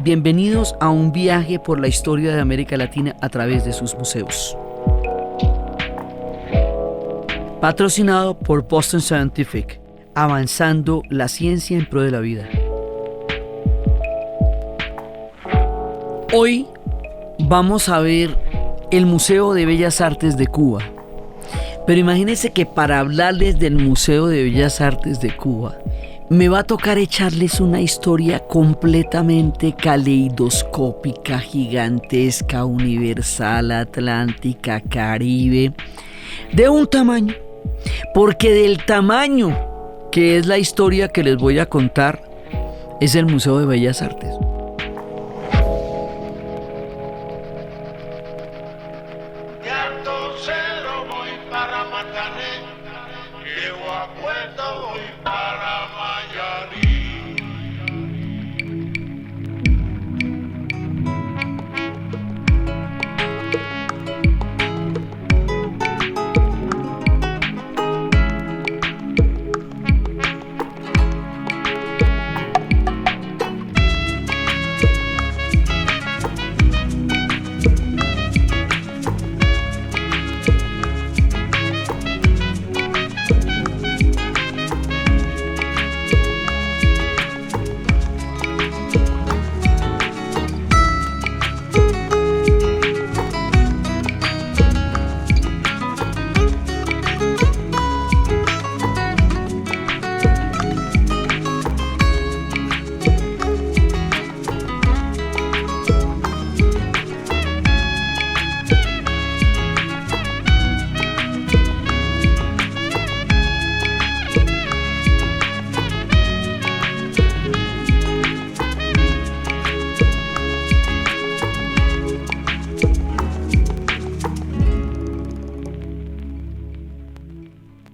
Bienvenidos a un viaje por la historia de América Latina a través de sus museos. Patrocinado por Boston Scientific, avanzando la ciencia en pro de la vida. Hoy vamos a ver el Museo de Bellas Artes de Cuba. Pero imagínense que para hablarles del Museo de Bellas Artes de Cuba, me va a tocar echarles una historia completamente caleidoscópica, gigantesca, universal, atlántica, caribe, de un tamaño. Porque del tamaño que es la historia que les voy a contar, es el Museo de Bellas Artes.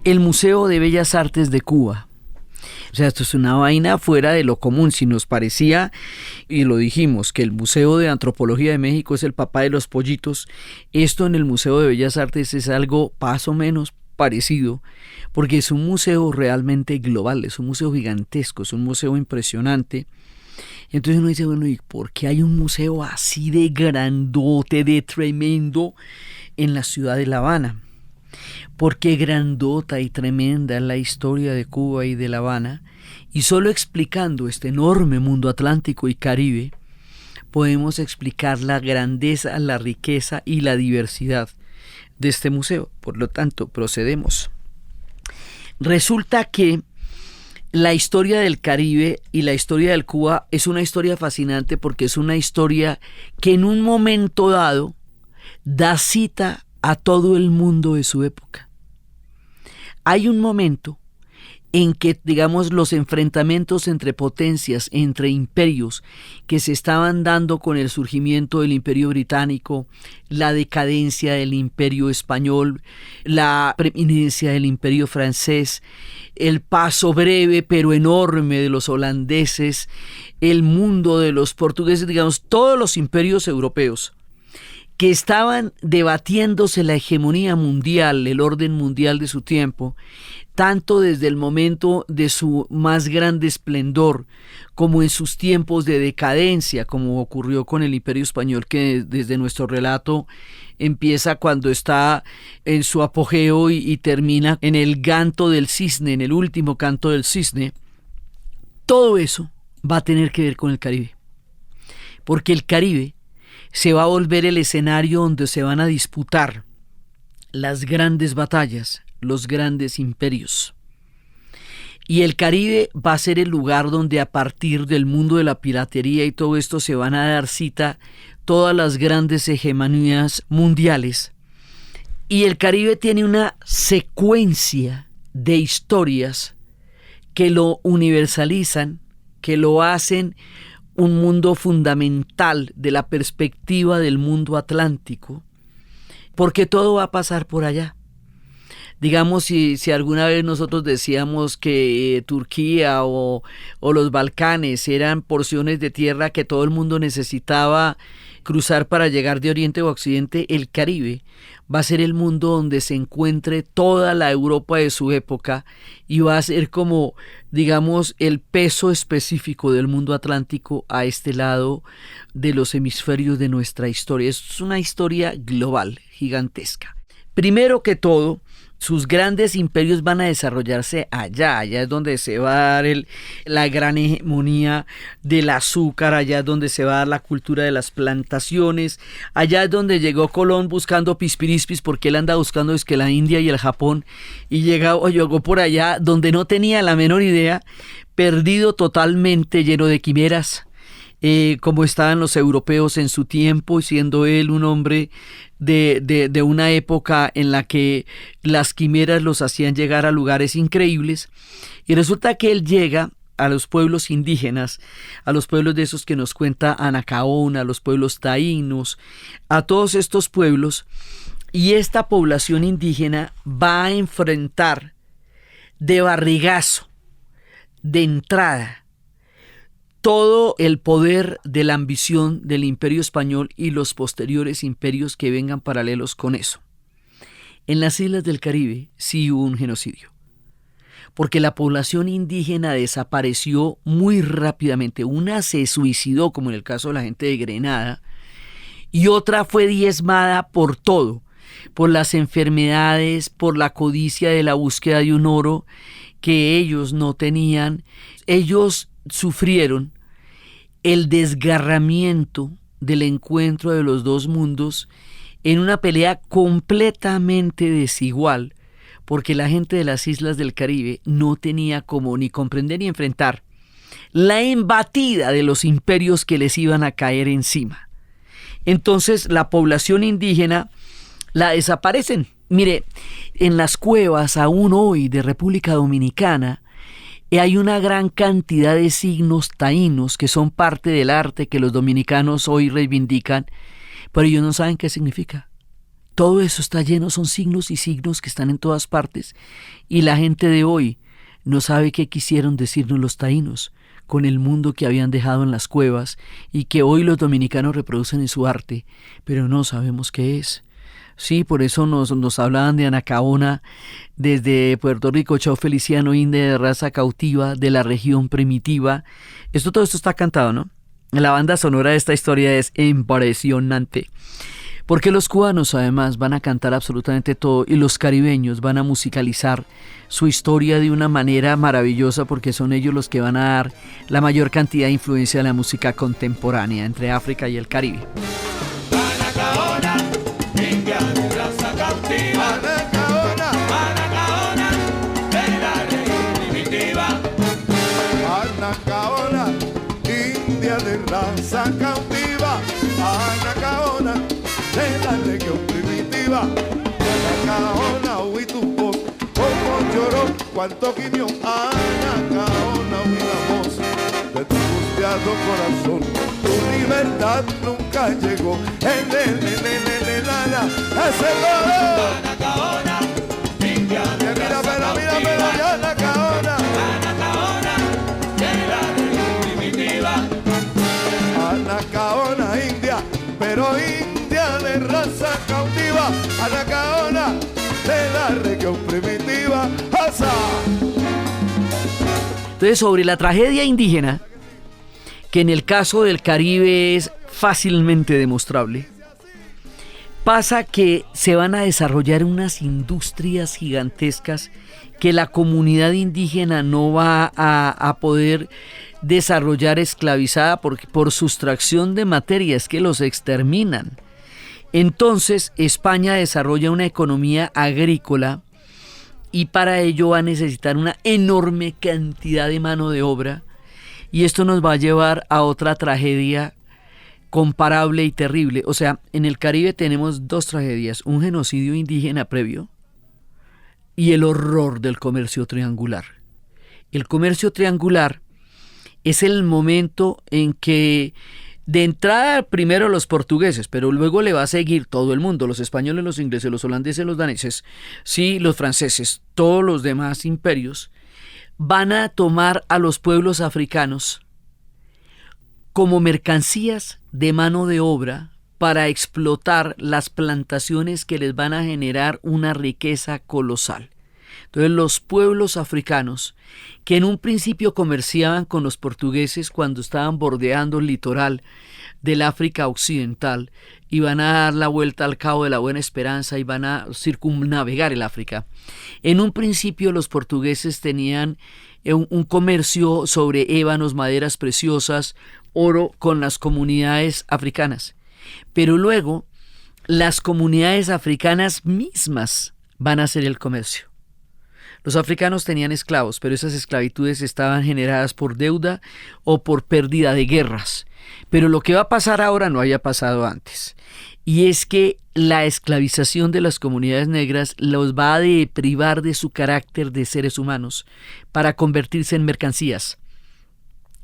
El Museo de Bellas Artes de Cuba. O sea, esto es una vaina fuera de lo común. Si nos parecía, y lo dijimos, que el Museo de Antropología de México es el papá de los pollitos, esto en el Museo de Bellas Artes es algo más o menos parecido, porque es un museo realmente global, es un museo gigantesco, es un museo impresionante. Entonces uno dice, bueno, ¿y por qué hay un museo así de grandote, de tremendo en la ciudad de La Habana? Porque grandota y tremenda es la historia de Cuba y de La Habana, y solo explicando este enorme mundo atlántico y caribe, podemos explicar la grandeza, la riqueza y la diversidad de este museo. Por lo tanto, procedemos. Resulta que la historia del Caribe y la historia del Cuba es una historia fascinante porque es una historia que en un momento dado da cita a todo el mundo de su época. Hay un momento en que, digamos, los enfrentamientos entre potencias, entre imperios que se estaban dando con el surgimiento del Imperio Británico, la decadencia del Imperio Español, la preeminencia del Imperio Francés, el paso breve pero enorme de los holandeses, el mundo de los portugueses, digamos, todos los imperios europeos que estaban debatiéndose la hegemonía mundial, el orden mundial de su tiempo, tanto desde el momento de su más grande esplendor, como en sus tiempos de decadencia, como ocurrió con el Imperio Español, que desde nuestro relato empieza cuando está en su apogeo y termina en el canto del cisne, en el último canto del cisne. Todo eso va a tener que ver con el Caribe, porque el Caribe se va a volver el escenario donde se van a disputar las grandes batallas, los grandes imperios. Y el Caribe va a ser el lugar donde a partir del mundo de la piratería y todo esto se van a dar cita todas las grandes hegemonías mundiales. Y el Caribe tiene una secuencia de historias que lo universalizan, que lo hacen un mundo fundamental de la perspectiva del mundo atlántico, porque todo va a pasar por allá. Digamos, si alguna vez nosotros decíamos que Turquía o los Balcanes eran porciones de tierra que todo el mundo necesitaba cruzar para llegar de oriente a occidente, el Caribe va a ser el mundo donde se encuentre toda la Europa de su época y va a ser como, digamos, el peso específico del mundo atlántico a este lado de los hemisferios de nuestra historia. Es una historia global, gigantesca. Primero que todo, sus grandes imperios van a desarrollarse allá es donde se va a dar la gran hegemonía del azúcar, allá es donde se va a dar la cultura de las plantaciones, allá es donde llegó Colón buscando pispirispis porque él anda buscando es que la India y el Japón y llegó por allá donde no tenía la menor idea, perdido totalmente, lleno de quimeras. Como estaban los europeos en su tiempo, siendo él un hombre de una época en la que las quimeras los hacían llegar a lugares increíbles, y resulta que él llega a los pueblos indígenas, a los pueblos de esos que nos cuenta Anacaona, a los pueblos taínos, a todos estos pueblos, y esta población indígena va a enfrentar de barrigazo, de entrada, todo el poder de la ambición del imperio español y los posteriores imperios que vengan paralelos con eso. En las islas del Caribe sí hubo un genocidio, porque la población indígena desapareció muy rápidamente. Una se suicidó, como en el caso de la gente de Grenada, y otra fue diezmada por todo, por las enfermedades, por la codicia de la búsqueda de un oro que ellos no tenían. Ellos sufrieron el desgarramiento del encuentro de los dos mundos en una pelea completamente desigual, porque la gente de las islas del Caribe no tenía como ni comprender ni enfrentar la embatida de los imperios que les iban a caer encima. Entonces la población indígena la desaparecen. Mire, en las cuevas aún hoy de República Dominicana hay una gran cantidad de signos taínos que son parte del arte que los dominicanos hoy reivindican, pero ellos no saben qué significa. Todo eso está lleno, son signos y signos que están en todas partes, y la gente de hoy no sabe qué quisieron decirnos los taínos con el mundo que habían dejado en las cuevas y que hoy los dominicanos reproducen en su arte, pero no sabemos qué es. Sí, por eso nos hablaban de Anacaona desde Puerto Rico, Chao Feliciano, india de raza cautiva, de la región primitiva. Todo esto está cantado, ¿no? La banda sonora de esta historia es impresionante, porque los cubanos además van a cantar absolutamente todo y los caribeños van a musicalizar su historia de una manera maravillosa, porque son ellos los que van a dar la mayor cantidad de influencia de la música contemporánea entre África y el Caribe. Anacaona, india de raza cautiva. Anacaona, de la región primitiva. Anacaona, oí tu voz, como lloró, cuánto gimió. Anacaona, oí la voz de tu angustiado corazón. Tu libertad nunca llegó. Ese dolor. Anacaona, india de raza cautiva. Anacaona. Anacaona, india, pero india de raza cautiva. Anacaona, de la región primitiva. ¡Asa! Entonces, sobre la tragedia indígena, que en el caso del Caribe es fácilmente demostrable, pasa que se van a desarrollar unas industrias gigantescas que la comunidad indígena no va a poder desarrollar esclavizada por sustracción de materias que los exterminan. Entonces España desarrolla una economía agrícola y para ello va a necesitar una enorme cantidad de mano de obra, y esto nos va a llevar a otra tragedia comparable y terrible. O sea, en el Caribe tenemos dos tragedias: un genocidio indígena previo y el horror del comercio triangular. El comercio triangular es el momento en que de entrada primero los portugueses, pero luego le va a seguir todo el mundo: los españoles, los ingleses, los holandeses, los daneses, sí, los franceses, todos los demás imperios van a tomar a los pueblos africanos como mercancías de mano de obra para explotar las plantaciones que les van a generar una riqueza colosal. Entonces los pueblos africanos, que en un principio comerciaban con los portugueses cuando estaban bordeando el litoral del África Occidental, y van a dar la vuelta al Cabo de la Buena Esperanza y van a circunnavegar el África. En un principio los portugueses tenían un comercio sobre ébanos, maderas preciosas, oro con las comunidades africanas. Pero luego las comunidades africanas mismas van a hacer el comercio. Los africanos tenían esclavos, pero esas esclavitudes estaban generadas por deuda o por pérdida de guerras. Pero lo que va a pasar ahora no había pasado antes. Y es que la esclavización de las comunidades negras los va a privar de su carácter de seres humanos para convertirse en mercancías.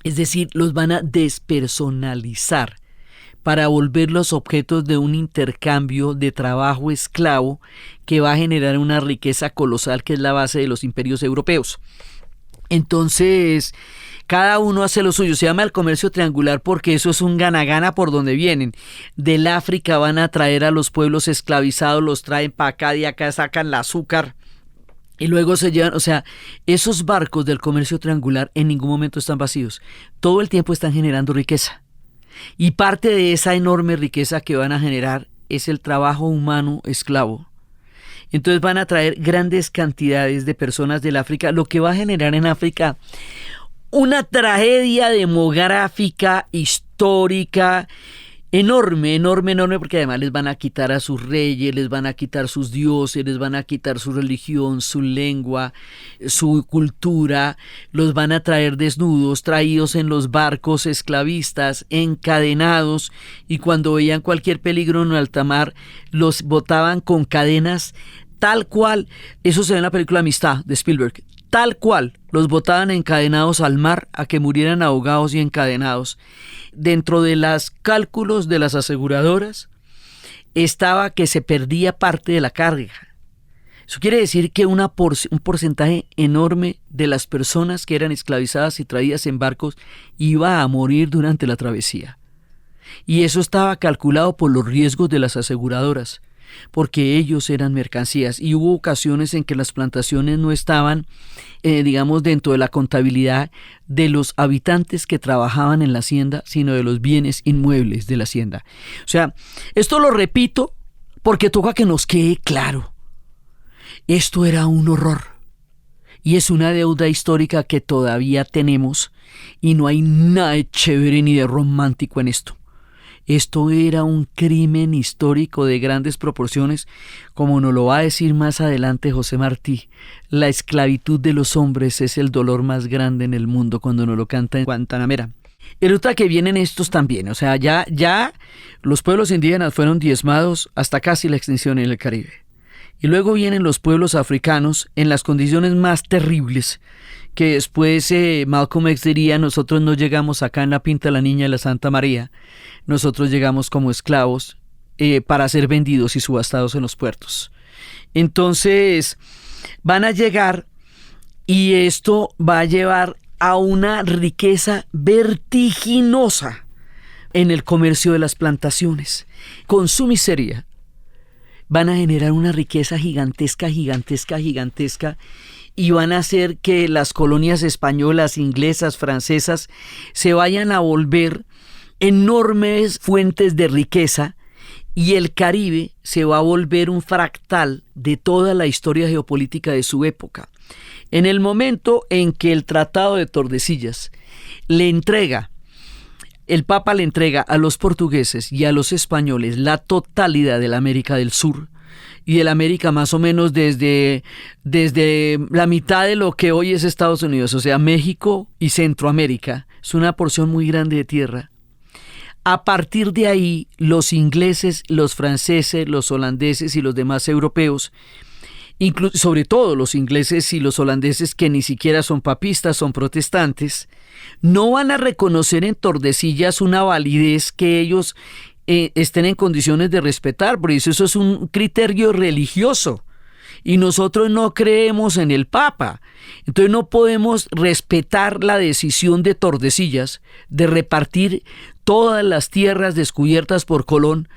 Es decir, los van a despersonalizar para volverlos objetos de un intercambio de trabajo esclavo que va a generar una riqueza colosal que es la base de los imperios europeos. Entonces, cada uno hace lo suyo. Se llama el comercio triangular porque eso es un gana-gana por donde vienen. Del África van a traer a los pueblos esclavizados, los traen para acá, de acá sacan el azúcar y luego se llevan. O sea, esos barcos del comercio triangular en ningún momento están vacíos. Todo el tiempo están generando riqueza. Y parte de esa enorme riqueza que van a generar es el trabajo humano esclavo. Entonces van a traer grandes cantidades de personas del África, lo que va a generar en África una tragedia demográfica, histórica, enorme, porque además les van a quitar a sus reyes, les van a quitar sus dioses, les van a quitar su religión, su lengua, su cultura, los van a traer desnudos, traídos en los barcos esclavistas, encadenados, y cuando veían cualquier peligro en alta mar, los botaban con cadenas tal cual, eso se ve en la película Amistad de Spielberg, tal cual, los botaban encadenados al mar a que murieran ahogados y encadenados. Dentro de los cálculos de las aseguradoras estaba que se perdía parte de la carga. Eso quiere decir que un porcentaje enorme de las personas que eran esclavizadas y traídas en barcos iba a morir durante la travesía. Y eso estaba calculado por los riesgos de las aseguradoras, porque ellos eran mercancías, y hubo ocasiones en que las plantaciones no estaban, dentro de la contabilidad de los habitantes que trabajaban en la hacienda, sino de los bienes inmuebles de la hacienda. O sea, esto lo repito porque toca que nos quede claro. Esto era un horror y es una deuda histórica que todavía tenemos, y no hay nada de chévere ni de romántico en esto. Esto era un crimen histórico de grandes proporciones, como nos lo va a decir más adelante José Martí. La esclavitud de los hombres es el dolor más grande en el mundo, cuando nos lo canta en Guantanamera. Y resulta que vienen estos también, o sea, ya los pueblos indígenas fueron diezmados hasta casi la extinción en el Caribe. Y luego vienen los pueblos africanos en las condiciones más terribles, que después Malcolm X diría: nosotros no llegamos acá en la Pinta de la Niña de la Santa María, nosotros llegamos como esclavos para ser vendidos y subastados en los puertos. Entonces van a llegar, y esto va a llevar a una riqueza vertiginosa en el comercio de las plantaciones. Con su miseria van a generar una riqueza gigantesca, y van a hacer que las colonias españolas, inglesas, francesas se vayan a volver enormes fuentes de riqueza, y el Caribe se va a volver un fractal de toda la historia geopolítica de su época. En el momento en que el Tratado de Tordesillas el Papa le entrega a los portugueses y a los españoles la totalidad de la América del Sur, y de la América más o menos desde la mitad de lo que hoy es Estados Unidos, o sea, México y Centroamérica, es una porción muy grande de tierra. A partir de ahí, los ingleses, los franceses, los holandeses y los demás europeos, sobre todo los ingleses y los holandeses, que ni siquiera son papistas, son protestantes, no van a reconocer en Tordesillas una validez que ellos estén en condiciones de respetar, por eso es un criterio religioso. Y nosotros no creemos en el Papa. Entonces no podemos respetar la decisión de Tordesillas de repartir todas las tierras descubiertas por Colón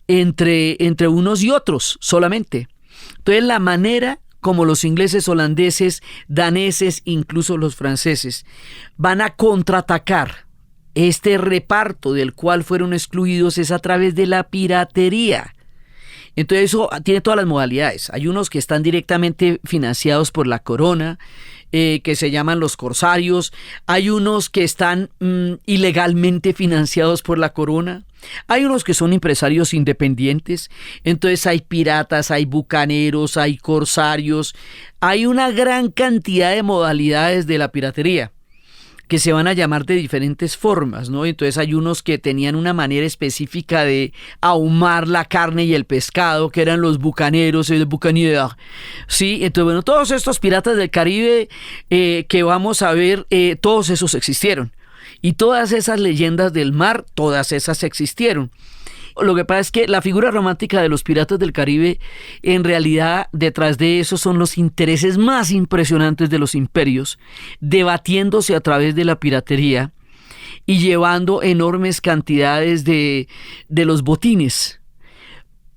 entre unos y otros solamente. Entonces la manera como los ingleses, holandeses, daneses, incluso los franceses, van a contraatacar este reparto del cual fueron excluidos es a través de la piratería. Entonces eso tiene todas las modalidades. Hay unos que están directamente financiados por la corona, que se llaman los corsarios. Hay unos que están ilegalmente financiados por la corona. Hay unos que son empresarios independientes. Entonces hay piratas, hay bucaneros, hay corsarios. Hay una gran cantidad de modalidades de la piratería que se van a llamar de diferentes formas, ¿no? Entonces hay unos que tenían una manera específica de ahumar la carne y el pescado, que eran los bucaneros y los bucaniers, ¿sí? Entonces, bueno, todos estos piratas del Caribe que vamos a ver, todos esos existieron. Y todas esas leyendas del mar, todas esas existieron. Lo que pasa es que la figura romántica de los piratas del Caribe, en realidad, detrás de eso son los intereses más impresionantes de los imperios, debatiéndose a través de la piratería y llevando enormes cantidades de los botines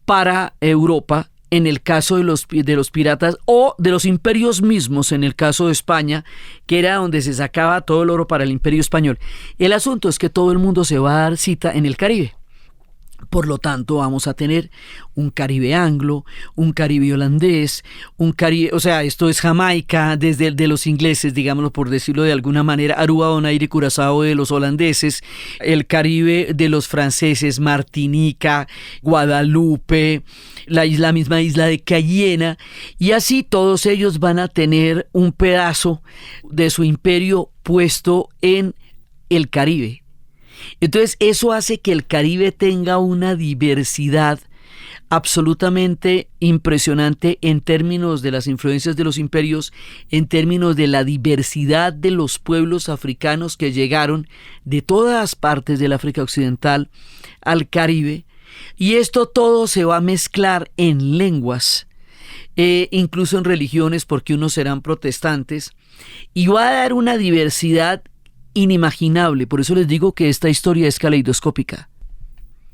para Europa, en el caso de los piratas, o de los imperios mismos, en el caso de España, que era donde se sacaba todo el oro para el imperio español. El asunto es que todo el mundo se va a dar cita en el Caribe. Por lo tanto, vamos a tener un Caribe anglo, un Caribe holandés, un Caribe, o sea, esto es Jamaica desde de los ingleses, digámoslo por decirlo de alguna manera, Aruba, Bonaire y Curazao de los holandeses, el Caribe de los franceses, Martinica, Guadalupe, la misma isla de Cayena, y así todos ellos van a tener un pedazo de su imperio puesto en el Caribe. Entonces eso hace que el Caribe tenga una diversidad absolutamente impresionante en términos de las influencias de los imperios, en términos de la diversidad de los pueblos africanos que llegaron de todas partes del África Occidental al Caribe, y esto todo se va a mezclar en lenguas, incluso en religiones, porque unos serán protestantes, y va a dar una diversidad inimaginable. Por eso les digo que esta historia es caleidoscópica.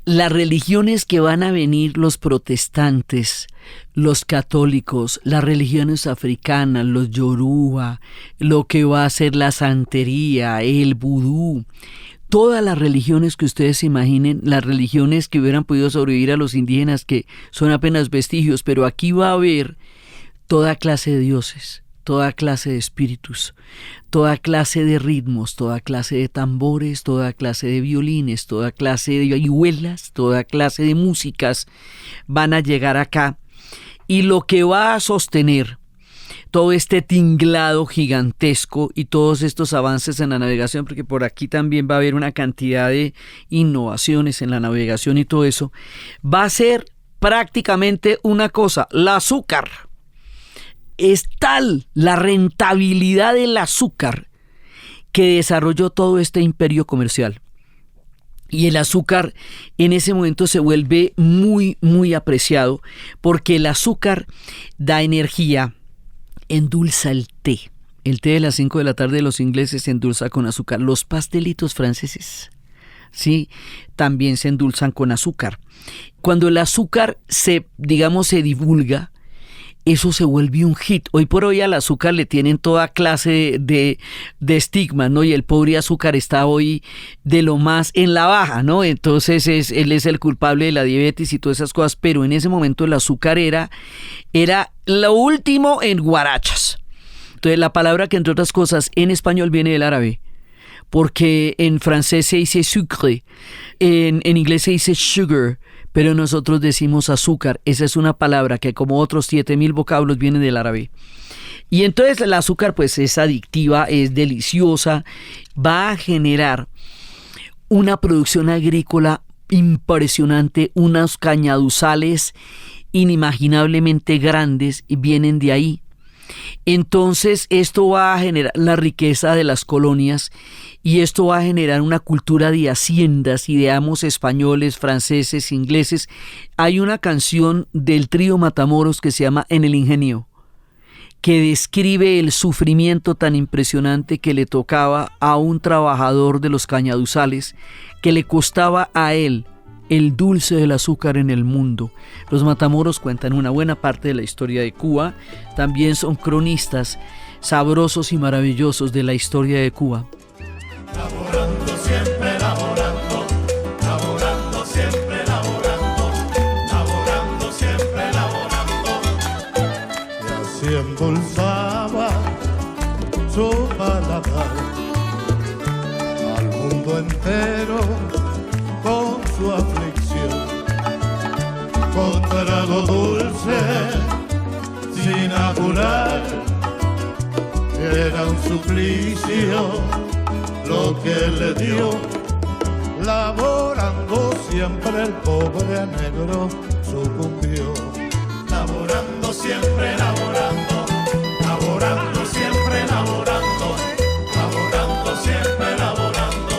Las religiones que van a venir, los protestantes, los católicos, las religiones africanas, los yoruba, lo que va a ser la santería, el vudú, todas las religiones que ustedes se imaginen, las religiones que hubieran podido sobrevivir a los indígenas, que son apenas vestigios, pero aquí va a haber toda clase de dioses, toda clase de espíritus, toda clase de ritmos, toda clase de tambores, toda clase de violines, toda clase de vihuelas, toda clase de músicas van a llegar acá. Y lo que va a sostener todo este tinglado gigantesco y todos estos avances en la navegación, porque por aquí también va a haber una cantidad de innovaciones en la navegación y todo eso, va a ser prácticamente una cosa: el azúcar. Es tal la rentabilidad del azúcar que desarrolló todo este imperio comercial. Y el azúcar en ese momento se vuelve muy, muy apreciado, porque el azúcar da energía, endulza el té. El té de las 5 de la tarde de los ingleses se endulza con azúcar. Los pastelitos franceses, sí, también se endulzan con azúcar. Cuando el azúcar se divulga, eso se vuelve un hit. Hoy por hoy al azúcar le tienen toda clase de estigma, ¿no? Y el pobre azúcar está hoy de lo más en la baja, ¿no? Entonces él es el culpable de la diabetes y todas esas cosas, pero en ese momento el azúcar era lo último en guarachas. Entonces la palabra, que entre otras cosas en español viene del árabe, porque en francés se dice sucre, en inglés se dice sugar, pero nosotros decimos azúcar. Esa es una palabra que, como otros 7,000 vocablos, viene del árabe. Y entonces el azúcar pues es adictiva, es deliciosa, va a generar una producción agrícola impresionante, unos cañaduzales inimaginablemente grandes y vienen de ahí. Entonces esto va a generar la riqueza de las colonias, y esto va a generar una cultura de haciendas y de amos españoles, franceses, ingleses. Hay una canción del trío Matamoros que se llama En el Ingenio, que describe el sufrimiento tan impresionante que le tocaba a un trabajador de los cañaduzales, que le costaba a él el dulce del azúcar en el mundo. Los Matamoros cuentan una buena parte de la historia de Cuba, también son cronistas sabrosos y maravillosos de la historia de Cuba. Laborando, siempre laborando, laborando, siempre laborando, laborando, siempre laborando. Y así endulzaba su paladar al mundo entero con su aflicción, con trago dulce, sin apurar, era un suplicio lo que le dio, laborando siempre el pobre negro sucumbió. Laborando siempre laborando, laborando siempre laborando, laborando siempre laborando.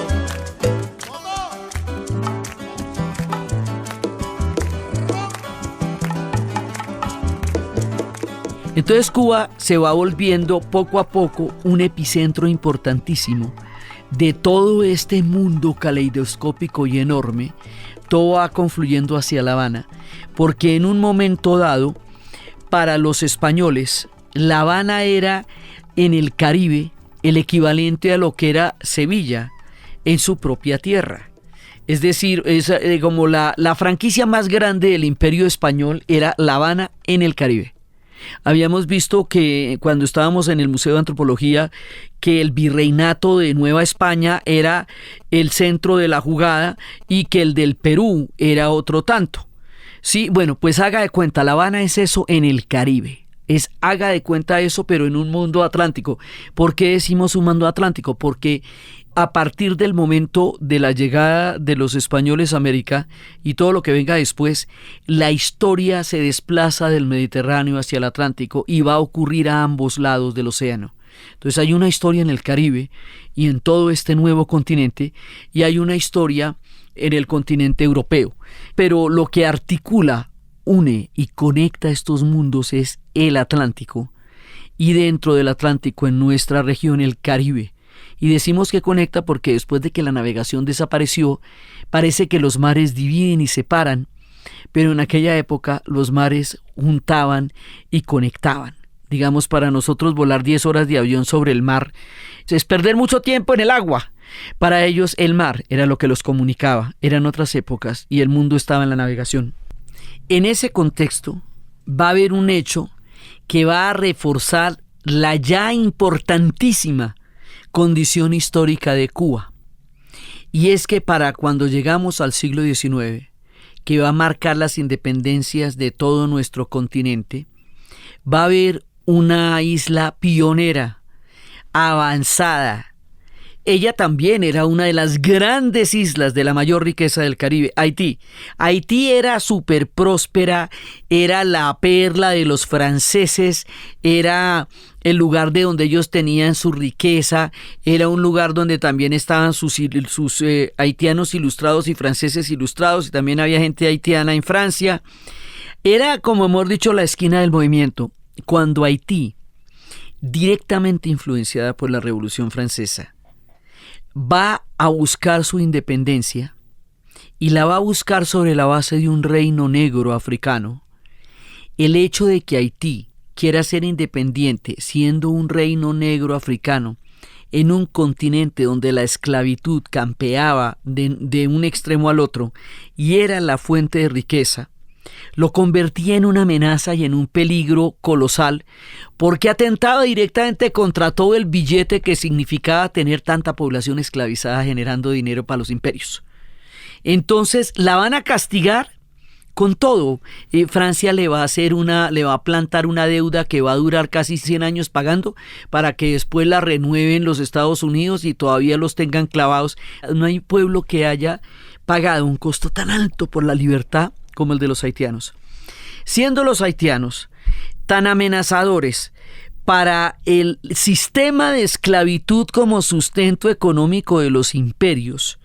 Entonces Cuba se va volviendo poco a poco un epicentro importantísimo de todo este mundo caleidoscópico y enorme. Todo va confluyendo hacia La Habana, porque en un momento dado, para los españoles, La Habana era en el Caribe el equivalente a lo que era Sevilla en su propia tierra. Es decir, es como la franquicia más grande del Imperio Español era La Habana en el Caribe. Habíamos visto que cuando estábamos en el Museo de Antropología que el virreinato de Nueva España era el centro de la jugada y que el del Perú era otro tanto. Sí, bueno, pues haga de cuenta, La Habana es eso en el Caribe. Haga de cuenta eso, pero en un mundo atlántico. ¿Por qué decimos un mundo atlántico? Porque a partir del momento de la llegada de los españoles a América y todo lo que venga después, la historia se desplaza del Mediterráneo hacia el Atlántico y va a ocurrir a ambos lados del océano. Entonces hay una historia en el Caribe y en todo este nuevo continente, y hay una historia en el continente europeo. Pero lo que articula, une y conecta estos mundos es el Atlántico, y dentro del Atlántico, en nuestra región, el Caribe. Y decimos que conecta porque después de que la navegación desapareció, parece que los mares dividen y separan, pero en aquella época los mares juntaban y conectaban. Digamos, para nosotros volar 10 horas de avión sobre el mar es perder mucho tiempo en el agua. Para ellos el mar era lo que los comunicaba, eran otras épocas y el mundo estaba en la navegación. En ese contexto va a haber un hecho que va a reforzar la ya importantísima condición histórica de Cuba. Y es que para cuando llegamos al siglo XIX, que va a marcar las independencias de todo nuestro continente, va a haber una isla pionera, avanzada. Ella también era una de las grandes islas de la mayor riqueza del Caribe, Haití. Haití era súper próspera, era la perla de los franceses, era el lugar de donde ellos tenían su riqueza, era un lugar donde también estaban sus haitianos ilustrados y franceses ilustrados, y también había gente haitiana en Francia. Era, como hemos dicho, la esquina del movimiento. Cuando Haití, directamente influenciada por la Revolución Francesa, va a buscar su independencia y la va a buscar sobre la base de un reino negro africano, el hecho de que Haití quiera ser independiente siendo un reino negro africano en un continente donde la esclavitud campeaba de un extremo al otro y era la fuente de riqueza, lo convertía en una amenaza y en un peligro colosal, porque atentaba directamente contra todo el billete que significaba tener tanta población esclavizada generando dinero para los imperios. Entonces la van a castigar con todo. Francia le va a plantar una deuda que va a durar casi 100 años pagando para que después la renueven los Estados Unidos y todavía los tengan clavados. No hay pueblo que haya pagado un costo tan alto por la libertad como el de los haitianos. Siendo los haitianos tan amenazadores para el sistema de esclavitud como sustento económico de los imperios,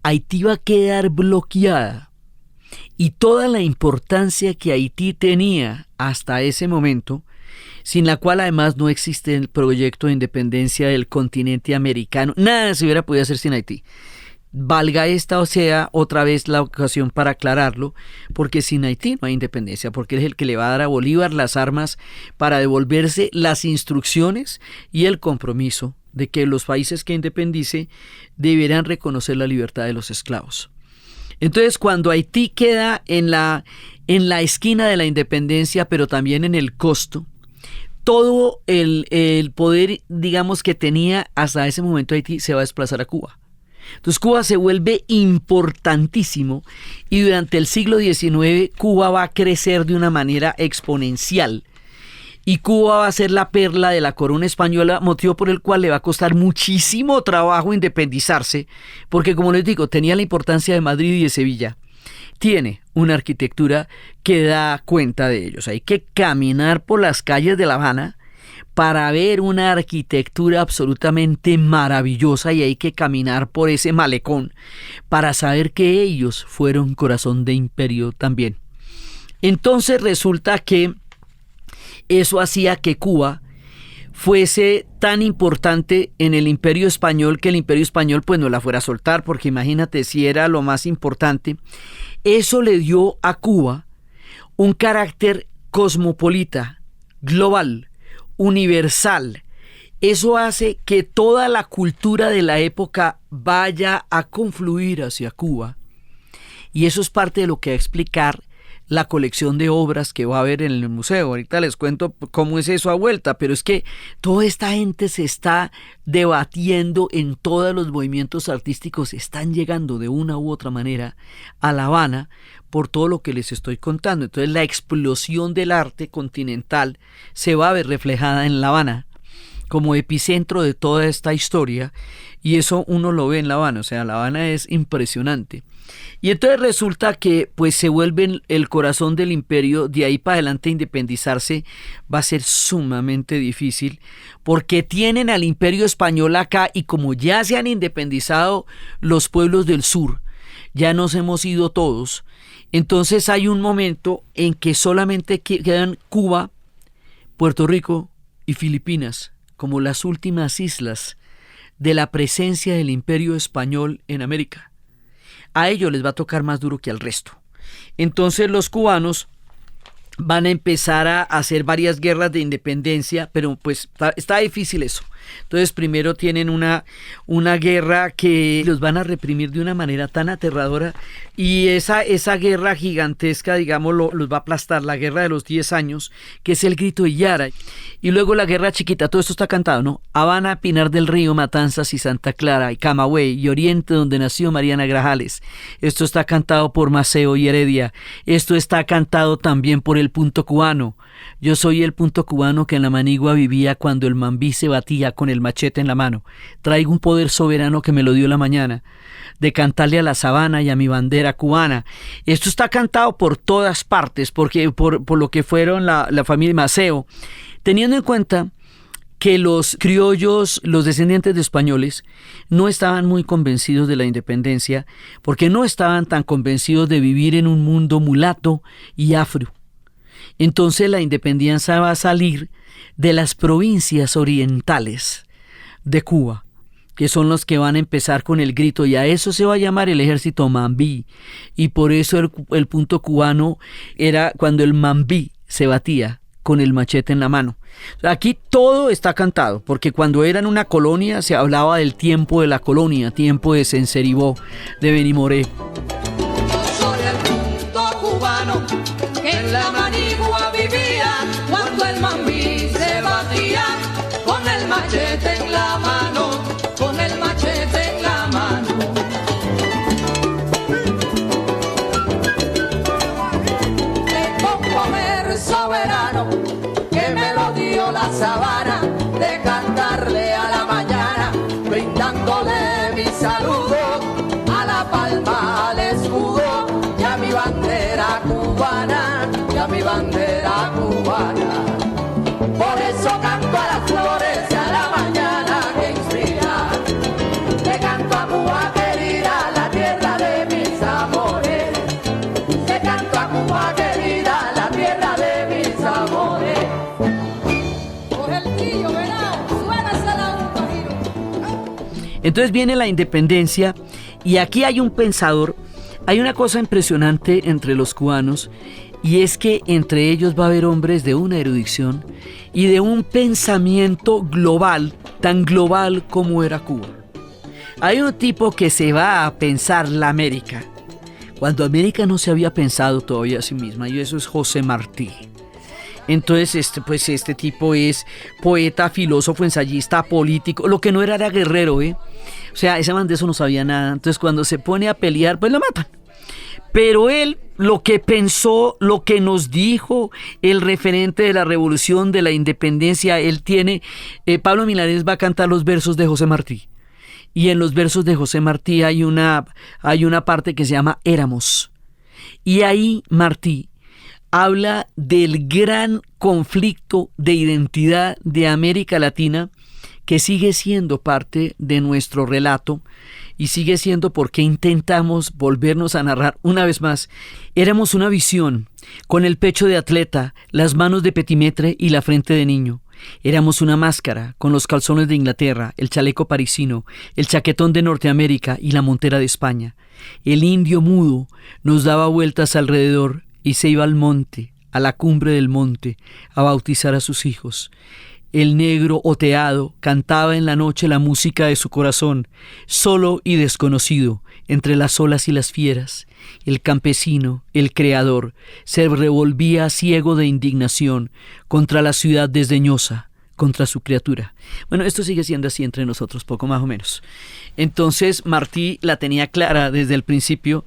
Haití va a quedar bloqueada, y toda la importancia que Haití tenía hasta ese momento sin la cual además no existe el proyecto de independencia del continente americano. Nada se hubiera podido hacer sin Haití. Valga esta o sea otra vez la ocasión para aclararlo, porque sin Haití no hay independencia, porque él es el que le va a dar a Bolívar las armas para devolverse las instrucciones y el compromiso de que los países que independice deberán reconocer la libertad de los esclavos. Entonces, cuando Haití queda en la esquina de la independencia, pero también en el costo, todo el poder, digamos, que tenía hasta ese momento Haití se va a desplazar a Cuba. Entonces Cuba se vuelve importantísimo y durante el siglo XIX Cuba va a crecer de una manera exponencial y Cuba va a ser la perla de la corona española, motivo por el cual le va a costar muchísimo trabajo independizarse, porque como les digo, tenía la importancia de Madrid y de Sevilla. Tiene una arquitectura que da cuenta de ellos. Hay que caminar por las calles de La Habana para ver una arquitectura absolutamente maravillosa y hay que caminar por ese malecón para saber que ellos fueron corazón de imperio también. Entonces resulta que eso hacía que Cuba fuese tan importante en el imperio español que el imperio español pues no la fuera a soltar, porque imagínate si era lo más importante. Eso le dio a Cuba un carácter cosmopolita, global, universal. Eso hace que toda la cultura de la época vaya a confluir hacia Cuba. Y eso es parte de lo que va a explicar la colección de obras que va a haber en el museo. Ahorita les cuento cómo es eso a vuelta, pero es que toda esta gente se está debatiendo en todos los movimientos artísticos, están llegando de una u otra manera a La Habana por todo lo que les estoy contando. Entonces la explosión del arte continental se va a ver reflejada en La Habana como epicentro de toda esta historia, y eso uno lo ve en La Habana. O sea, La Habana es impresionante. Y entonces resulta que pues se vuelven el corazón del imperio. De ahí para adelante independizarse va a ser sumamente difícil porque tienen al imperio español acá y como ya se han independizado los pueblos del sur, ya nos hemos ido todos, entonces hay un momento en que solamente quedan Cuba, Puerto Rico y Filipinas como las últimas islas de la presencia del imperio español en América. A ellos les va a tocar más duro que al resto. Entonces los cubanos van a empezar a hacer varias guerras de independencia, pero pues está difícil eso. Entonces primero tienen una guerra que los van a reprimir de una manera tan aterradora y esa guerra gigantesca, digamos, los va a aplastar, la guerra de los 10 años, que es el Grito de Yara. Y luego la guerra chiquita, todo esto está cantado, ¿no? Habana, Pinar del Río, Matanzas y Santa Clara, y Camagüey, y Oriente, donde nació Mariana Grajales. Esto está cantado por Maceo y Heredia. Esto está cantado también por el Punto Cubano. Yo soy el Punto Cubano que en la Manigua vivía cuando el Mambí se batía con el machete en la mano. Traigo un poder soberano que me lo dio la mañana, de cantarle a la sabana y a mi bandera cubana. Esto está cantado por todas partes, porque por lo que fueron la familia Maceo, teniendo en cuenta que los criollos, los descendientes de españoles, no estaban muy convencidos de la independencia, porque no estaban tan convencidos de vivir en un mundo mulato y afro. Entonces la independencia va a salir de las provincias orientales de Cuba, que son los que van a empezar con el grito, y a eso se va a llamar el ejército Mambí, y por eso el Punto Cubano era cuando el Mambí se batía con el machete en la mano. Aquí todo está cantado, porque cuando eran una colonia se hablaba del tiempo de la colonia, tiempo de Senceribó, de Benimoré. Soy el Punto Cubano que en la Manigua vivía cuando el Mambí se batía con el machete en la mano, con el machete en la mano. Tengo un poder soberano que me lo dio la sabana, de cantarle a la mañana, brindándole mi saludo a la palma, al escudo y a mi bandera cubana, y a mi bandera cubana. Por eso canto a las flores y a la mañana que inspira, le canto a Cuba querida, la tierra de mis amores, le canto a Cuba querida, la tierra de mis amores. Entonces viene la independencia y aquí hay un pensador, hay una cosa impresionante entre los cubanos, y es que entre ellos va a haber hombres de una erudición y de un pensamiento global, tan global como era Cuba. Hay un tipo que se va a pensar la América, cuando América no se había pensado todavía a sí misma, y eso es José Martí. Entonces, este tipo es poeta, filósofo, ensayista, político, lo que no era guerrero, O sea, ese man de eso no sabía nada. Entonces, cuando se pone a pelear, pues lo matan. Pero él, lo que pensó, lo que nos dijo, el referente de la revolución, de la independencia, él tiene, Pablo Milanés va a cantar los versos de José Martí. Y en los versos de José Martí hay una parte que se llama Éramos. Y ahí Martí habla del gran conflicto de identidad de América Latina, que sigue siendo parte de nuestro relato y sigue siendo porque intentamos volvernos a narrar una vez más. Éramos una visión, con el pecho de atleta, las manos de petimetre y la frente de niño. Éramos una máscara, con los calzones de Inglaterra, el chaleco parisino, el chaquetón de Norteamérica y la montera de España. El indio mudo nos daba vueltas alrededor y se iba al monte, a la cumbre del monte, a bautizar a sus hijos. El negro oteado cantaba en la noche la música de su corazón, solo y desconocido, entre las olas y las fieras. El campesino, el creador, se revolvía ciego de indignación contra la ciudad desdeñosa, contra su criatura. Bueno, esto sigue siendo así entre nosotros, poco más o menos. Entonces Martí la tenía clara desde el principio,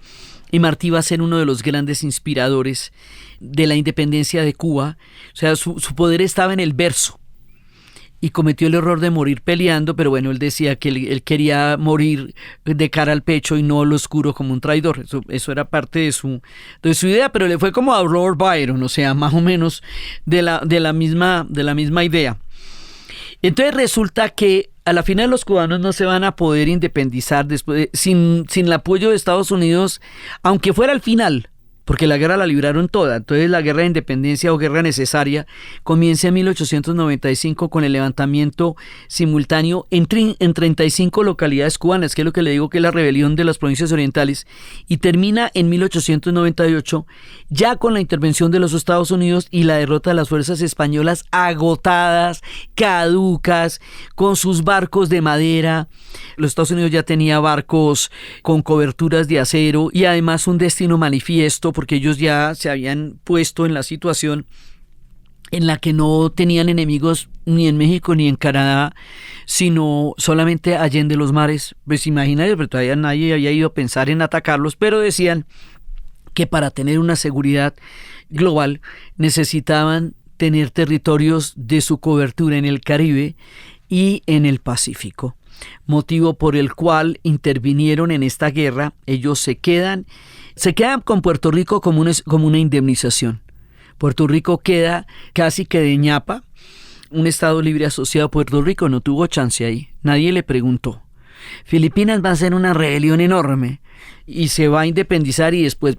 y Martí va a ser uno de los grandes inspiradores de la independencia de Cuba. O sea, su poder estaba en el verso. Y cometió el error de morir peleando, pero bueno, él decía que él quería morir de cara al pecho y no al oscuro como un traidor. Eso era parte de su idea, pero le fue como a Lord Byron, o sea, más o menos de la misma idea. Entonces resulta que a la final los cubanos no se van a poder independizar después sin el apoyo de Estados Unidos, aunque fuera al final, porque la guerra la libraron toda. Entonces la guerra de independencia o guerra necesaria comienza en 1895 con el levantamiento simultáneo en 35 localidades cubanas, que es lo que le digo que es la rebelión de las provincias orientales, y termina en 1898 ya con la intervención de los Estados Unidos y la derrota de las fuerzas españolas agotadas, caducas, con sus barcos de madera. Los Estados Unidos ya tenía barcos con coberturas de acero y además un destino manifiesto, porque ellos ya se habían puesto en la situación en la que no tenían enemigos ni en México ni en Canadá, sino solamente allende los mares. Pues imagínate, pero todavía nadie había ido a pensar en atacarlos, pero decían que para tener una seguridad global necesitaban tener territorios de su cobertura en el Caribe y en el Pacífico, motivo por el cual intervinieron en esta guerra. Ellos se quedan con Puerto Rico como una indemnización. Puerto Rico queda casi que de ñapa, un estado libre asociado a Puerto Rico, no tuvo chance ahí, nadie le preguntó. Filipinas va a ser una rebelión enorme y se va a independizar y después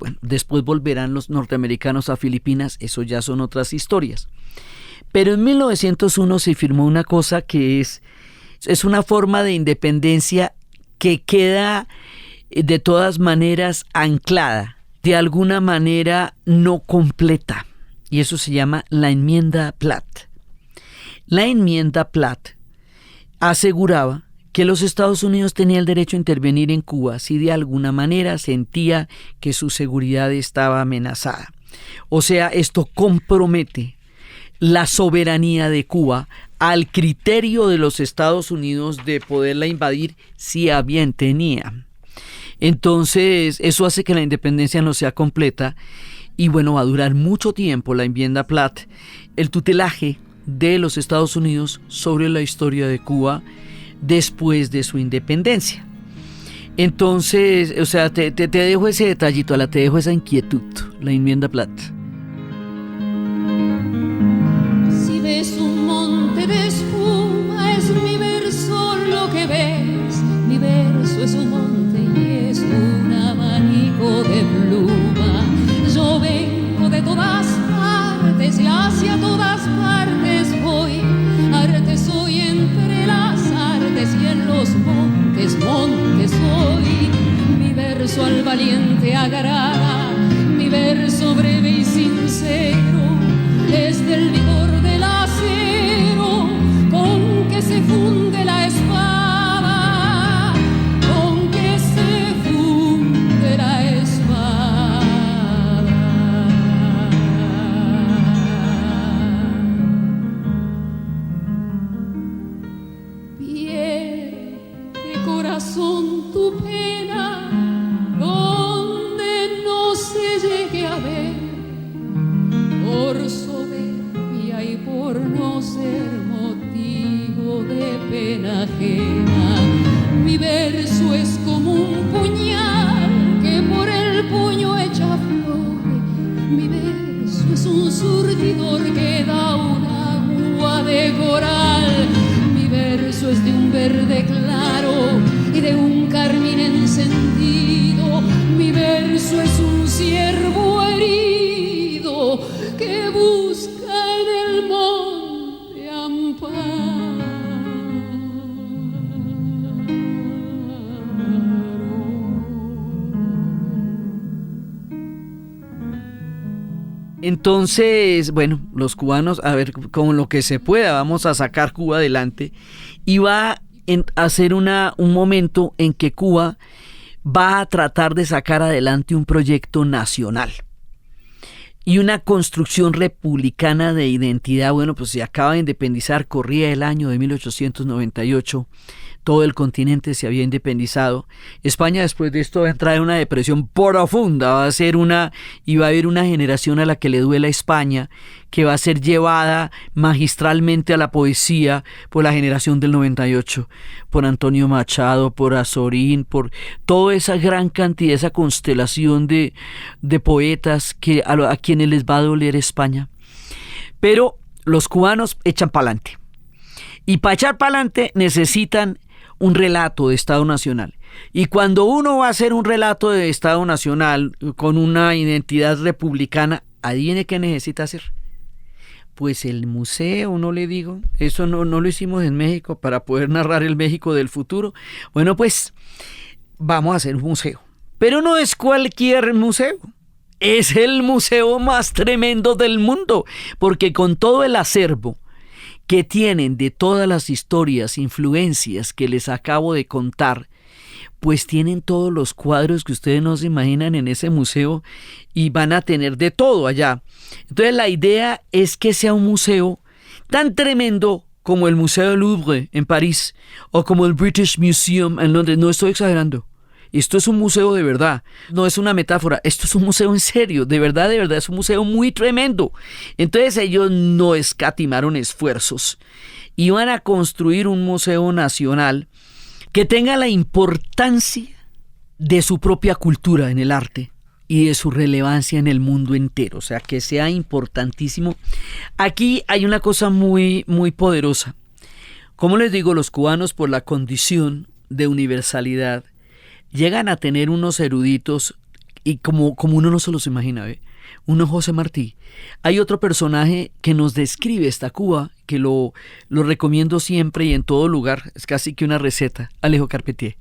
volverán los norteamericanos a Filipinas, eso ya son otras historias. Pero en 1901 se firmó una cosa que es una forma de independencia que queda de todas maneras anclada, de alguna manera no completa, y eso se llama la Enmienda Platt. La Enmienda Platt aseguraba que los Estados Unidos tenían el derecho a intervenir en Cuba si de alguna manera sentía que su seguridad estaba amenazada. O sea, esto compromete la soberanía de Cuba al criterio de los Estados Unidos de poderla invadir si a bien tenía. Entonces, eso hace que la independencia no sea completa y bueno, va a durar mucho tiempo la Enmienda Platt, el tutelaje de los Estados Unidos sobre la historia de Cuba después de su independencia. Entonces, o sea, te dejo ese detallito, te dejo esa inquietud, la Enmienda Platt. Si ves un monte de espuma, es mi verso lo que ves. Mi verso es un monte y es un abanico de pluma. Yo vengo de todas partes y hacia todas partes voy. Arte soy entre las artes y en los montes soy. Mi verso al valiente agrada, mi verso breve y sincero, desde el vigor del acero con que se funde la espada, con que se funde la espada. Piel de corazón tu pena, donde no se llegue a ver, por soberbia y por no ser motivo de pena ajena. Mi verso es como un puñal que por el puño echa flores. Mi verso es un surtidor que da un agua de coral. Mi verso es de un verde claro y de un carmín encendido. Mi verso es un ciervo herido que busca en el monte amparo. Entonces, bueno, los cubanos, a ver, con lo que se pueda, vamos a sacar Cuba adelante, y va a ser un momento en que Cuba va a tratar de sacar adelante un proyecto nacional y una construcción republicana de identidad. Bueno, pues se acaba de independizar, corría el año de 1898, todo el continente se había independizado. España después de esto va a entrar en una depresión profunda, va a haber una generación a la que le duela España, que va a ser llevada magistralmente a la poesía por la generación del 98, por Antonio Machado, por Azorín, por toda esa gran cantidad, esa constelación de poetas a quienes les va a doler España. Pero los cubanos echan pa'lante. Y para echar pa'lante necesitan un relato de Estado Nacional. Y cuando uno va a hacer un relato de Estado Nacional con una identidad republicana, ¿adivine qué necesita hacer? Pues el museo, no le digo. Eso no lo hicimos en México para poder narrar el México del futuro. Bueno, pues vamos a hacer un museo. Pero no es cualquier museo. Es el museo más tremendo del mundo, porque con todo el acervo que tienen de todas las historias, influencias que les acabo de contar, pues tienen todos los cuadros que ustedes no se imaginan en ese museo y van a tener de todo allá. Entonces la idea es que sea un museo tan tremendo como el Museo del Louvre en París o como el British Museum en Londres. No estoy exagerando. Esto es un museo de verdad, no es una metáfora, esto es un museo en serio, de verdad, es un museo muy tremendo. Entonces ellos no escatimaron esfuerzos y van a construir un museo nacional que tenga la importancia de su propia cultura en el arte y de su relevancia en el mundo entero, o sea, que sea importantísimo. Aquí hay una cosa muy, muy poderosa. Como les digo, los cubanos, por la condición de universalidad, llegan a tener unos eruditos y como uno no se los imagina, ¿ve? Uno José Martí. Hay otro personaje que nos describe esta Cuba, que lo recomiendo siempre y en todo lugar, es casi que una receta, Alejo Carpentier.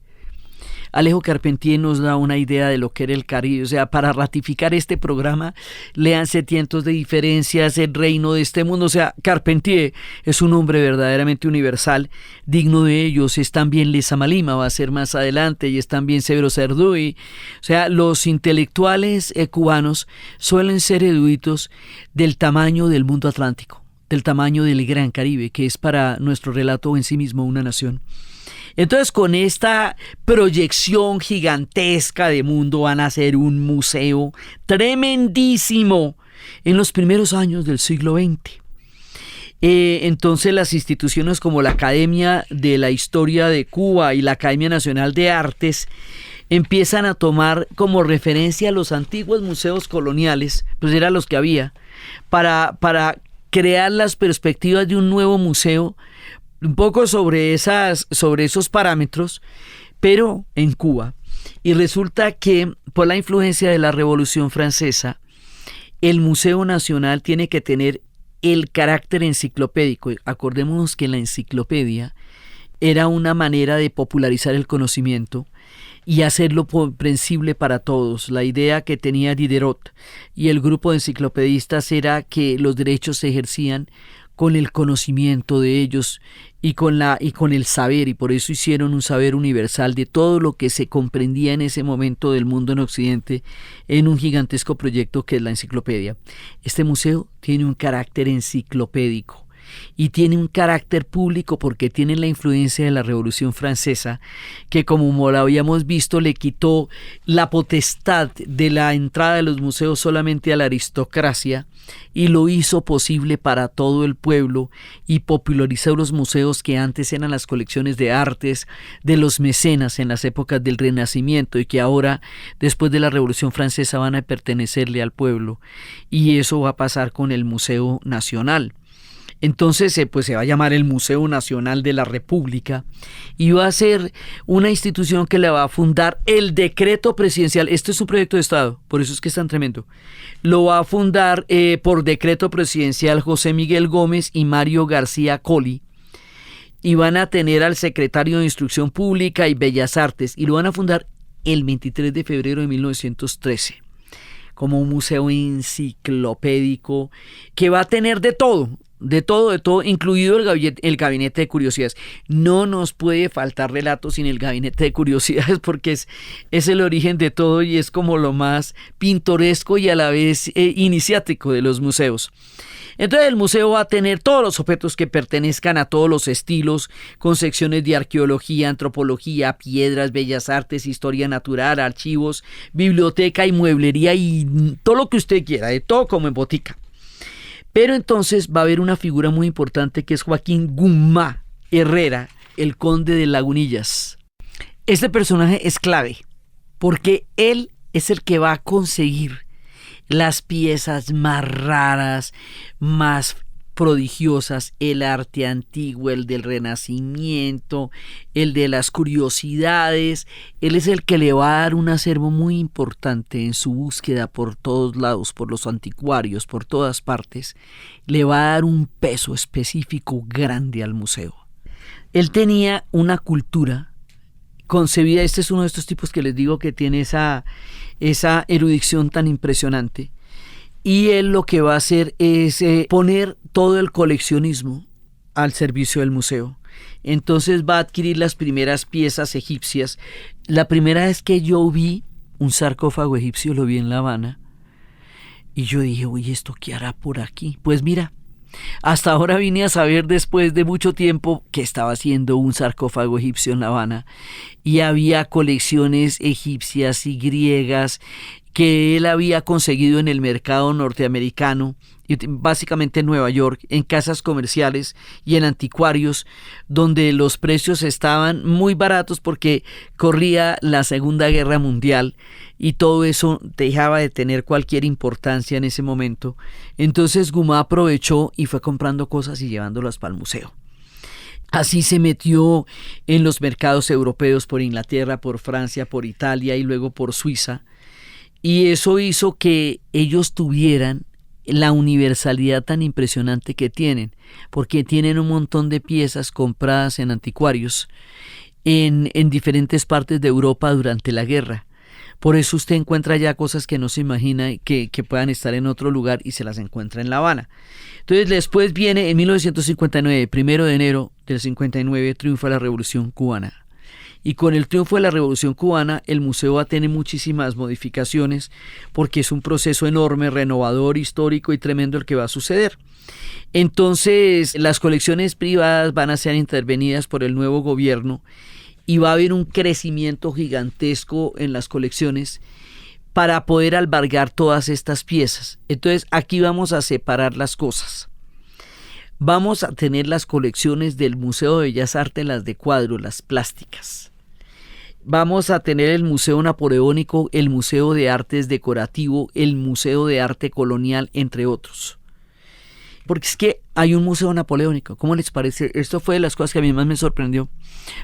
Alejo Carpentier nos da una idea de lo que era el Caribe. O sea, para ratificar este programa, léanse Tientos de Diferencias, El Reino de este Mundo. O sea, Carpentier es un hombre verdaderamente universal, digno de ellos. Es también Lezama Lima, va a ser más adelante, y es también Severo Cerduy. O sea, los intelectuales cubanos suelen ser eruditos del tamaño del mundo atlántico, del tamaño del Gran Caribe, que es para nuestro relato en sí mismo una nación. Entonces, con esta proyección gigantesca de mundo van a hacer un museo tremendísimo en los primeros años del siglo XX. Entonces las instituciones como la Academia de la Historia de Cuba y la Academia Nacional de Artes empiezan a tomar como referencia los antiguos museos coloniales, pues eran los que había, para crear las perspectivas de un nuevo museo, un poco sobre esos parámetros, pero en Cuba. Y resulta que por la influencia de la Revolución Francesa, el Museo Nacional tiene que tener el carácter enciclopédico. Acordémonos que la enciclopedia era una manera de popularizar el conocimiento y hacerlo comprensible para todos. La idea que tenía Diderot y el grupo de enciclopedistas era que los derechos se ejercían con el conocimiento de ellos y con el saber, y por eso hicieron un saber universal de todo lo que se comprendía en ese momento del mundo en Occidente en un gigantesco proyecto que es la enciclopedia. Este museo tiene un carácter enciclopédico y tiene un carácter público porque tiene la influencia de la Revolución Francesa, que como lo habíamos visto le quitó la potestad de la entrada de los museos solamente a la aristocracia y lo hizo posible para todo el pueblo y popularizó los museos que antes eran las colecciones de artes de los mecenas en las épocas del Renacimiento y que ahora, después de la Revolución Francesa, van a pertenecerle al pueblo, y eso va a pasar con el Museo Nacional. Entonces pues se va a llamar el Museo Nacional de la República y va a ser una institución que le va a fundar el decreto presidencial. Esto es un proyecto de Estado, por eso es que es tan tremendo. Lo va a fundar por decreto presidencial José Miguel Gómez y Mario García Colli, y van a tener al secretario de Instrucción Pública y Bellas Artes, y lo van a fundar el 23 de febrero de 1913 como un museo enciclopédico que va a tener de todo, incluido el gabinete de curiosidades. No nos puede faltar relatos sin el gabinete de curiosidades porque es el origen de todo y es como lo más pintoresco y a la vez iniciático de los museos. Entonces el museo va a tener todos los objetos que pertenezcan a todos los estilos, con secciones de arqueología, antropología, piedras, bellas artes, historia natural, archivos, biblioteca y mueblería y todo lo que usted quiera, de todo como en botica. Pero entonces va a haber una figura muy importante que es Joaquín Gumá Herrera, el conde de Lagunillas. Este personaje es clave porque él es el que va a conseguir las piezas más raras, más prodigiosas, el arte antiguo, el del Renacimiento, el de las curiosidades. Él es el que le va a dar un acervo muy importante en su búsqueda por todos lados, por los anticuarios, por todas partes. Le va a dar un peso específico grande al museo. Él tenía una cultura concebida. Este es uno de estos tipos que les digo que tiene esa erudición tan impresionante, y él lo que va a hacer es poner todo el coleccionismo al servicio del museo. Entonces va a adquirir las primeras piezas egipcias. La primera vez que yo vi un sarcófago egipcio lo vi en La Habana y yo dije, oye, ¿esto qué hará por aquí? Pues mira, hasta ahora vine a saber después de mucho tiempo que estaba haciendo un sarcófago egipcio en La Habana y había colecciones egipcias y griegas que él había conseguido en el mercado norteamericano, básicamente en Nueva York, en casas comerciales y en anticuarios, donde los precios estaban muy baratos porque corría la Segunda Guerra Mundial y todo eso dejaba de tener cualquier importancia en ese momento. Entonces Gumá aprovechó y fue comprando cosas y llevándolas para el museo. Así se metió en los mercados europeos por Inglaterra, por Francia, por Italia y luego por Suiza. Y eso hizo que ellos tuvieran la universalidad tan impresionante que tienen, porque tienen un montón de piezas compradas en anticuarios en diferentes partes de Europa durante la guerra. Por eso usted encuentra ya cosas que no se imagina que puedan estar en otro lugar y se las encuentra en La Habana. Entonces después viene en 1959, 1 de enero del 59, triunfa la Revolución Cubana. Y con el triunfo de la Revolución Cubana, el museo va a tener muchísimas modificaciones porque es un proceso enorme, renovador, histórico y tremendo el que va a suceder. Entonces, las colecciones privadas van a ser intervenidas por el nuevo gobierno y va a haber un crecimiento gigantesco en las colecciones para poder albergar todas estas piezas. Entonces, aquí vamos a separar las cosas. Vamos a tener las colecciones del Museo de Bellas Artes, las de cuadro, las plásticas. Vamos a tener el Museo Napoleónico, el Museo de Artes Decorativo, el Museo de Arte Colonial, entre otros. Porque es que hay un Museo Napoleónico. ¿Cómo les parece? Esto fue de las cosas que a mí más me sorprendió.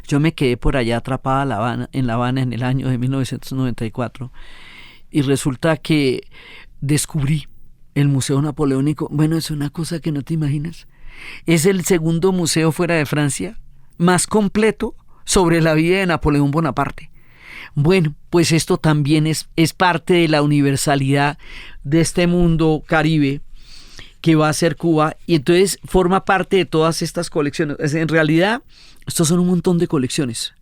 Yo me quedé por allá atrapada en La Habana en el año de 1994 y resulta que descubrí el Museo Napoleónico. Bueno, es una cosa que no te imaginas. Es el segundo museo fuera de Francia más completo sobre la vida de Napoleón Bonaparte. Bueno, pues esto también es parte de la universalidad de este mundo caribe que va a ser Cuba, y entonces forma parte de todas estas colecciones. En realidad, estos son un montón de colecciones,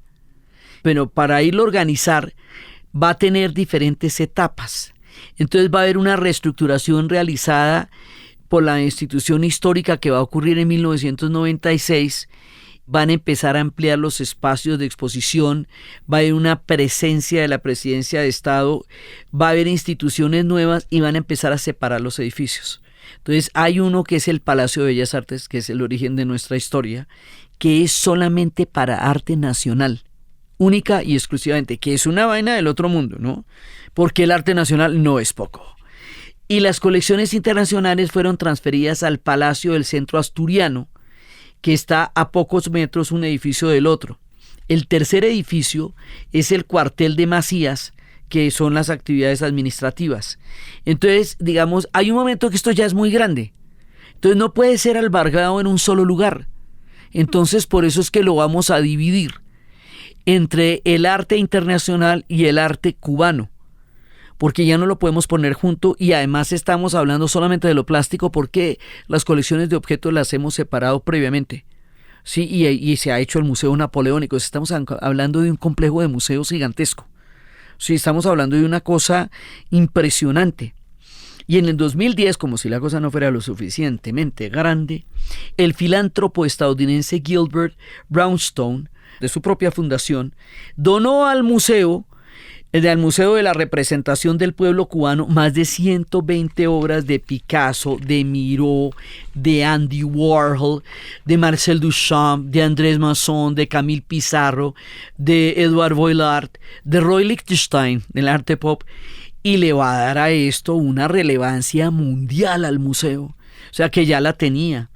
pero para irlo a organizar va a tener diferentes etapas. Entonces va a haber una reestructuración realizada por la institución histórica que va a ocurrir en 1996. Van a empezar a ampliar los espacios de exposición, va a haber una presencia de la Presidencia de Estado, va a haber instituciones nuevas y van a empezar a separar los edificios. Entonces hay uno que es el Palacio de Bellas Artes, que es el origen de nuestra historia, que es solamente para arte nacional, única y exclusivamente, que es una vaina del otro mundo, ¿no? Porque el arte nacional no es poco. Y las colecciones internacionales fueron transferidas al Palacio del Centro Asturiano, que está a pocos metros un edificio del otro. El tercer edificio es el cuartel de Macías, que son las actividades administrativas. Entonces, digamos, hay un momento que esto ya es muy grande. Entonces no puede ser albergado en un solo lugar. Entonces, por eso es que lo vamos a dividir entre el arte internacional y el arte cubano, porque ya no lo podemos poner junto, y además estamos hablando solamente de lo plástico porque las colecciones de objetos las hemos separado previamente. Sí, y se ha hecho el Museo Napoleónico. Estamos hablando de un complejo de museos gigantesco. Sí, estamos hablando de una cosa impresionante. Y en el 2010, como si la cosa no fuera lo suficientemente grande, el filántropo estadounidense Gilbert Brownstone, de su propia fundación, donó al Museo de la Representación del Pueblo Cubano más de 120 obras de Picasso, de Miró, de Andy Warhol, de Marcel Duchamp, de Andrés Masson, de Camille Pissarro, de Edouard Voillard, de Roy Lichtenstein, del arte pop, y le va a dar a esto una relevancia mundial al museo, o sea que ya la tenía.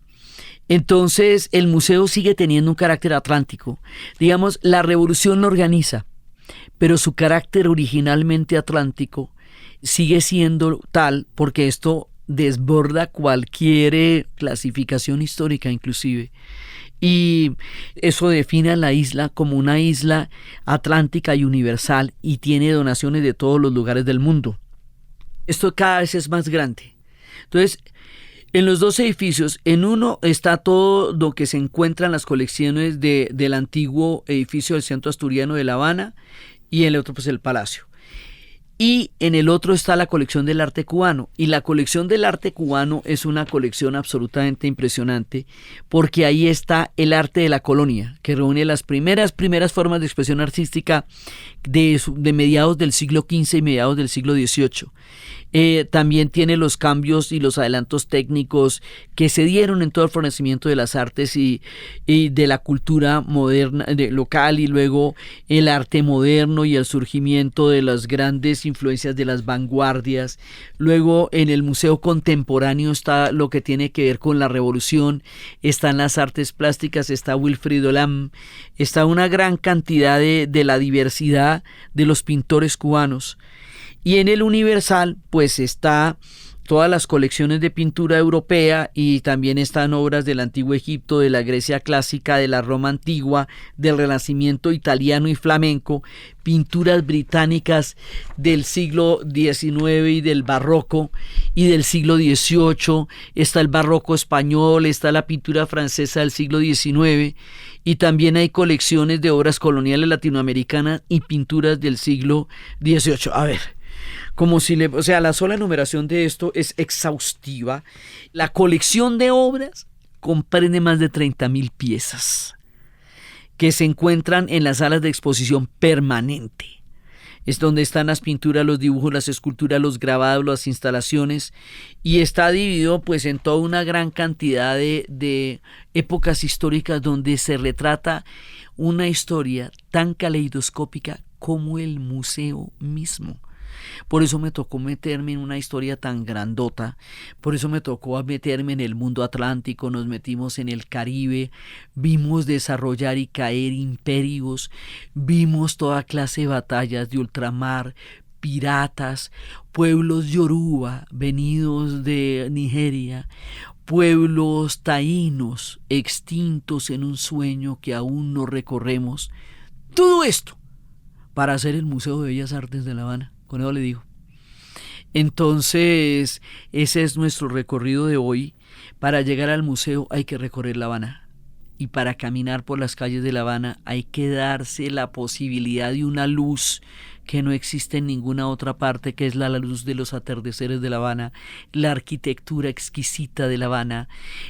Entonces el museo sigue teniendo un carácter atlántico. Digamos, la revolución lo organiza, pero su carácter originalmente atlántico sigue siendo tal, porque esto desborda cualquier clasificación histórica inclusive, y eso define a la isla como una isla atlántica y universal, y tiene donaciones de todos los lugares del mundo. Esto cada vez es más grande. Entonces, en los dos edificios, en uno está todo lo que se encuentra en las colecciones del antiguo edificio del Centro Asturiano de La Habana, y en el otro pues el Palacio. Y en el otro está la colección del arte cubano, y la colección del arte cubano es una colección absolutamente impresionante, porque ahí está el arte de la colonia, que reúne las primeras formas de expresión artística de mediados del siglo XV y mediados del siglo XVIII. También tiene los cambios y los adelantos técnicos que se dieron en todo el florecimiento de las artes y de la cultura moderna local, y luego el arte moderno y el surgimiento de las grandes influencias de las vanguardias. Luego en el Museo Contemporáneo está lo que tiene que ver con la revolución, están las artes plásticas, está Wilfrido Lam, está una gran cantidad de la diversidad de los pintores cubanos. Y en el Universal pues está todas las colecciones de pintura europea, y también están obras del Antiguo Egipto, de la Grecia clásica, de la Roma antigua, del Renacimiento italiano y flamenco, pinturas británicas del siglo XIX y del Barroco y del siglo XVIII, está el Barroco español, está la pintura francesa del siglo XIX, y también hay colecciones de obras coloniales latinoamericanas y pinturas del siglo XVIII. A ver, la sola enumeración de esto es exhaustiva. La colección de obras comprende más de 30.000 piezas que se encuentran en las salas de exposición permanente. Es donde están las pinturas, los dibujos, las esculturas, los grabados, las instalaciones, y está dividido pues en toda una gran cantidad de épocas históricas donde se retrata una historia tan caleidoscópica como el museo mismo. Por eso me tocó meterme en una historia tan grandota, por eso me tocó meterme en el mundo atlántico, nos metimos en el Caribe, vimos desarrollar y caer imperios, vimos toda clase de batallas de ultramar, piratas, pueblos yoruba venidos de Nigeria, pueblos taínos extintos en un sueño que aún no recorremos. Todo esto para hacer el Museo de Bellas Artes de La Habana. Con eso le digo. Entonces, ese es nuestro recorrido de hoy. Para llegar al museo hay que recorrer La Habana. Y para caminar por las calles de La Habana hay que darse la posibilidad de una luz que no existe en ninguna otra parte, que es la luz de los atardeceres de La Habana, la arquitectura exquisita de La Habana,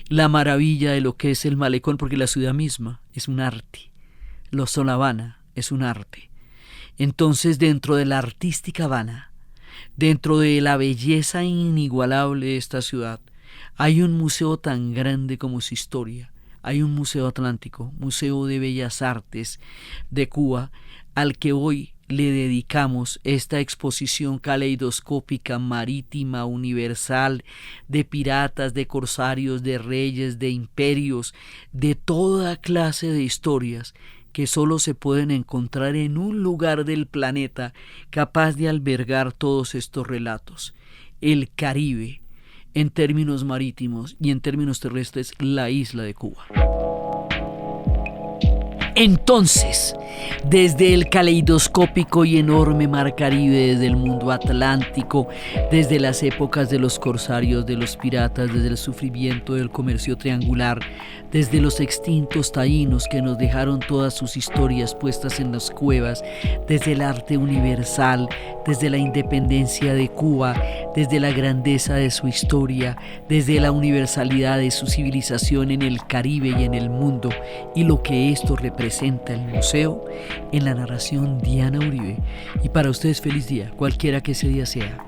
la maravilla de lo que es el malecón, porque la ciudad misma es un arte. La Habana es un arte. Entonces, dentro de la artística Habana, dentro de la belleza inigualable de esta ciudad, hay un museo tan grande como su historia. Hay un Museo Atlántico, Museo de Bellas Artes de Cuba, al que hoy le dedicamos esta exposición caleidoscópica, marítima, universal, de piratas, de corsarios, de reyes, de imperios, de toda clase de historias que solo se pueden encontrar en un lugar del planeta capaz de albergar todos estos relatos. El Caribe, en términos marítimos y en términos terrestres, la isla de Cuba. Entonces, desde el caleidoscópico y enorme mar Caribe, desde el mundo atlántico, desde las épocas de los corsarios, de los piratas, desde el sufrimiento del comercio triangular, desde los extintos taínos que nos dejaron todas sus historias puestas en las cuevas, desde el arte universal, desde la independencia de Cuba, desde la grandeza de su historia, desde la universalidad de su civilización en el Caribe y en el mundo, y lo que esto representa el museo, en la narración Diana Uribe. Y para ustedes feliz día, cualquiera que ese día sea.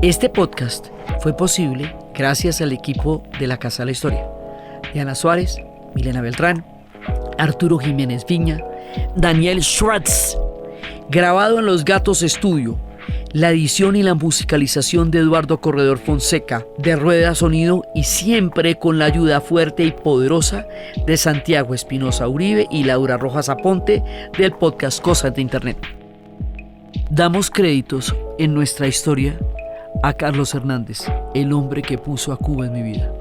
Este podcast fue posible gracias al equipo de la Casa de la Historia. Diana Suárez, Milena Beltrán, Arturo Jiménez Viña, Daniel Schwartz. Grabado en Los Gatos Estudio. La edición y la musicalización de Eduardo Corredor Fonseca, de Rueda Sonido, y siempre con la ayuda fuerte y poderosa de Santiago Espinosa Uribe y Laura Rojas Aponte del podcast Cosas de Internet. Damos créditos en nuestra historia a Carlos Hernández, el hombre que puso a Cuba en mi vida.